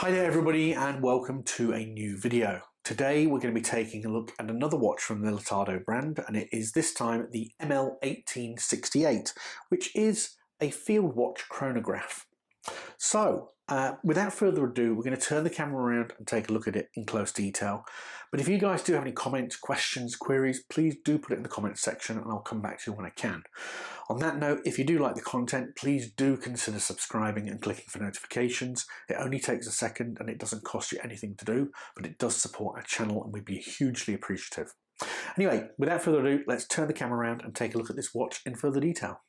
Hi there everybody and welcome to a new video. Today we're going to be taking a look at another watch from the Militado brand, and it is this time the ML 1868, which is a field watch chronograph. So without further ado, we're going to turn the camera around and take a look at it in close detail. But if you guys do have any comments, questions, queries, please do put it in the comments section and I'll come back to you when I can. On that note, if you do like the content, please do consider subscribing and clicking for notifications. It only takes a second and it doesn't cost you anything to do, but it does support our channel and we'd be hugely appreciative. Anyway, without further ado, let's turn the camera around and take a look at this watch in further detail.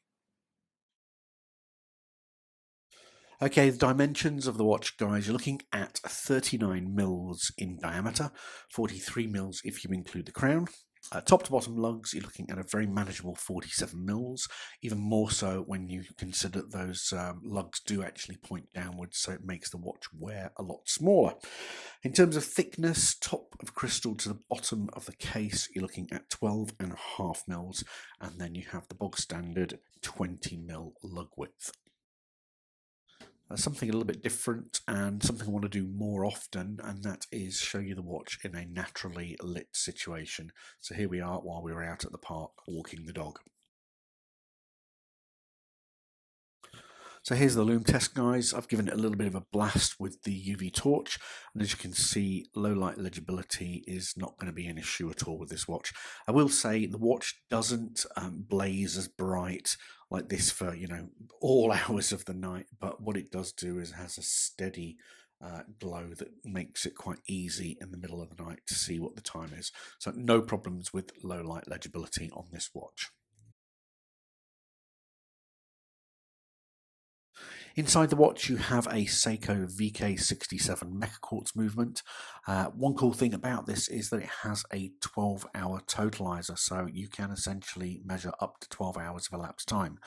Okay, the dimensions of the watch, guys, you're looking at 39 mils in diameter, 43 mils if you include the crown. Top to bottom lugs, you're looking at a very manageable 47 mils, even more so when you consider those lugs do actually point downwards, so it makes the watch wear a lot smaller. In terms of thickness, top of crystal to the bottom of the case, you're looking at 12.5 mils, and then you have the bog standard 20 mil lug width. Something a little bit different and something I want to do more often, and that is show you the watch in a naturally lit situation. So here we are while we were out at the park walking the dog. So here's the lume test, guys. I've given it a little bit of a blast with the UV torch, and as you can see, low light legibility is not going to be an issue at all with this watch. I will say the watch doesn't blaze as bright like this for, you know, all hours of the night, but what it does do is it has a steady glow that makes it quite easy in the middle of the night to see what the time is. So no problems with low light legibility on this watch. Inside the watch, you have a Seiko VK67 Mecha-Quartz Movement. One cool thing about this is that it has a 12-hour totalizer, so you can essentially measure up to 12 hours of elapsed time.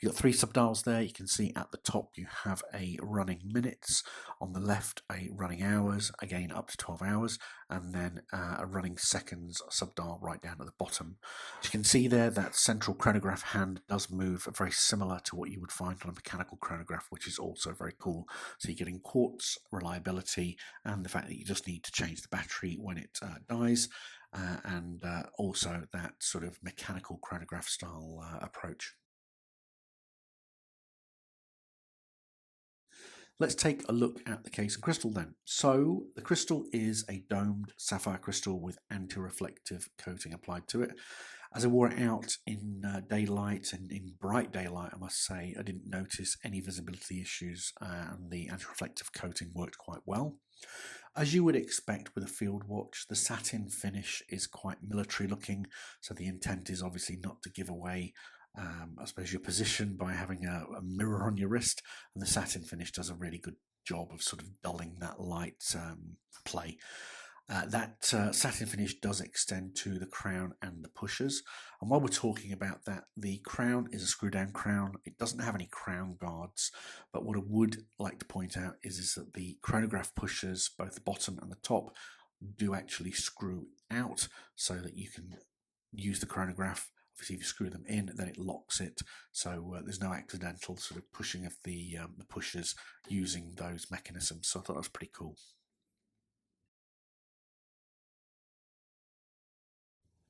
You've got 3 subdials there. You can see at the top you have a running minutes, on the left a running hours, again up to 12 hours, and then a running seconds subdial right down at the bottom. As you can see there, that central chronograph hand does move very similar to what you would find on a mechanical chronograph, which is also very cool. So you're getting quartz reliability and the fact that you just need to change the battery when it dies, and also that sort of mechanical chronograph style approach. Let's take a look at the case and crystal then. So the crystal is a domed sapphire crystal with anti-reflective coating applied to it. As I wore it out in daylight and in bright daylight, I must say, I didn't notice any visibility issues, and the anti-reflective coating worked quite well. As you would expect with a field watch, the satin finish is quite military looking, so the intent is obviously not to give away I suppose your position by having a mirror on your wrist, and the satin finish does a really good job of sort of dulling that light play. That satin finish does extend to the crown and the pushers, and while we're talking about that, the crown is a screw down crown. It doesn't have any crown guards, but what I would like to point out is that the chronograph pushers, both the bottom and the top, do actually screw out so that you can use the chronograph. Obviously, if you screw them in, then it locks it, so there's no accidental sort of pushing of the pushers using those mechanisms. So I thought that was pretty cool.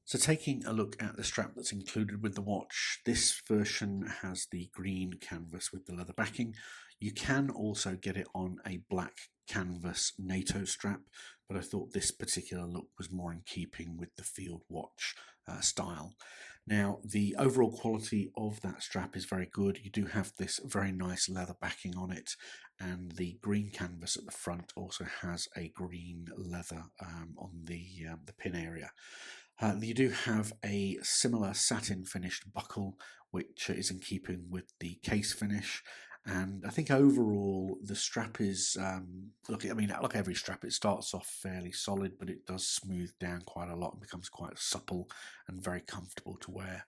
So taking a look at the strap that's included with the watch, this version has the green canvas with the leather backing. You can also get it on a black canvas NATO strap, but I thought this particular look was more in keeping with the field watch style. Now, the overall quality of that strap is very good. You do have this very nice leather backing on it, and the green canvas at the front also has a green leather on the pin area. You do have a similar satin finished buckle, which is in keeping with the case finish. And I think overall the strap is, like every strap, it starts off fairly solid, but it does smooth down quite a lot and becomes quite supple and very comfortable to wear.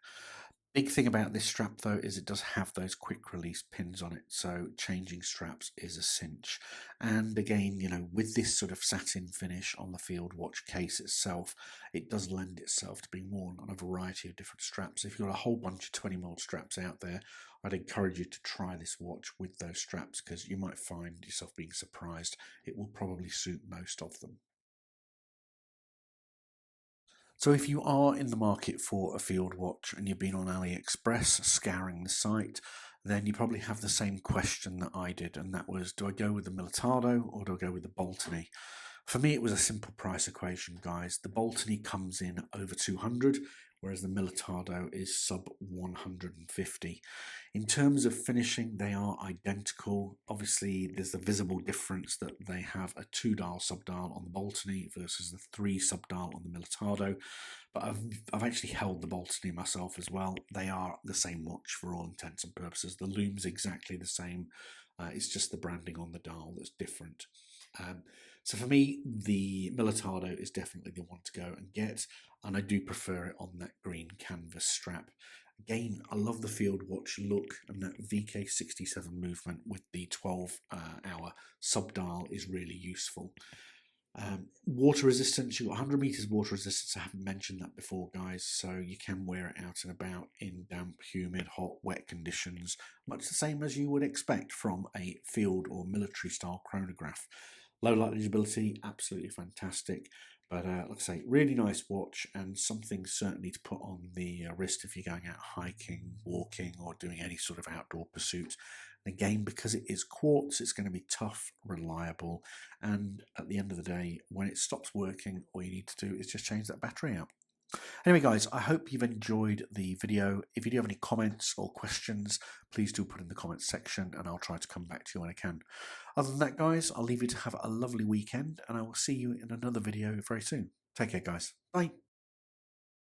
Big thing about this strap though is it does have those quick release pins on it, so changing straps is a cinch. And again, you know, with this sort of satin finish on the field watch case itself, it does lend itself to being worn on a variety of different straps. If you've got a whole bunch of 20mm straps out there, I'd encourage you to try this watch with those straps, because you might find yourself being surprised. It will probably suit most of them. So if you are in the market for a field watch and you've been on AliExpress scouring the site, then you probably have the same question that I did, and that was, do I go with the Militado or do I go with the Baltany? For me, it was a simple price equation, guys. The Baltany comes in over 200, whereas the Militado is sub 150. In terms of finishing, they are identical. Obviously, there's the visible difference that they have a 2-dial sub-dial on the Baltany versus the 3 sub-dial on the Militado. But I've actually held the Baltany myself as well. They are the same watch for all intents and purposes. The lume's exactly the same. It's just the branding on the dial that's different. So for me, the Militado is definitely the one to go and get, and I do prefer it on that green canvas strap. Again, I love the field watch look, and that VK67 movement with the 12-hour sub-dial is really useful. Water resistance, you've got 100 meters water resistance. I haven't mentioned that before, guys, so you can wear it out and about in damp, humid, hot, wet conditions, much the same as you would expect from a field or military style chronograph. Low light legibility, absolutely fantastic. But like I say, really nice watch, and something certainly to put on the wrist if you're going out hiking, walking, or doing any sort of outdoor pursuit. And again, because it is quartz, it's going to be tough, reliable, and at the end of the day, when it stops working, all you need to do is just change that battery out. Anyway, guys, I hope you've enjoyed the video. If you do have any comments or questions, please do put in the comments section, and I'll try to come back to you when I can. Other than that, guys, I'll leave you to have a lovely weekend, and I will see you in another video very soon. Take care, guys. Bye.